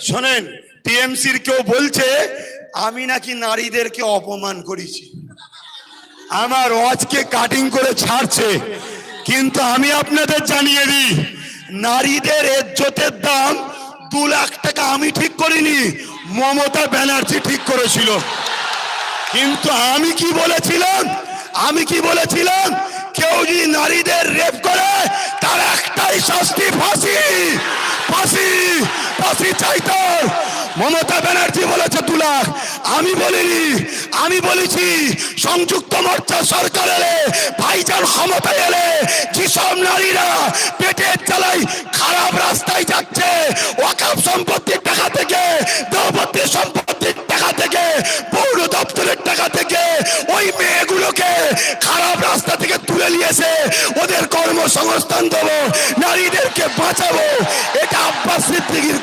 শোনেন, টিএমসির কেউ বলছে আমি নাকি নারীদেরকে অপমান করেছি, আমার ওয়াজকে কাটিং করে ছাড়ছে। কিন্তু আমি আপনাদের জানিয়ে দিই, নারীদের ইজ্জতের দাম 2 লাখ টাকা আমি ঠিক করিনি, মমতা ব্যানার্জি ঠিক করেছিল। কিন্তু আমি কি বলেছিলাম, কেউ যদি নারীদের রেপ করে তার একটাই শাস্তি, ফাঁসি। ফাঁসি ফাঁসি চাইতো। মমতা ব্যানার্জি বলেছে 2 লাখ, আমি বলিনি। আমি বলেছি সংযুক্ত মোর্চা সরকার এলে, ভাইজান ক্ষমতায় এলে, যেসব নারীরা পেটের জ্বালায় খারাপ রাস্তায় যাচ্ছে, ওয়াকফ সম্পত্তির টাকা থেকে, দৌপত্তির সম্পত্তির টাকা থেকে, পৌর দপ্তরের টাকা থেকে ওই মেয়েগুলোকে খারাপ রাস্তা থেকে তুলে নিয়েছে, ওদের কর্মসংস্থান দেবো, নারীদেরকে বাঁচাবো। এটা আব্বাস সিদ্দিকীর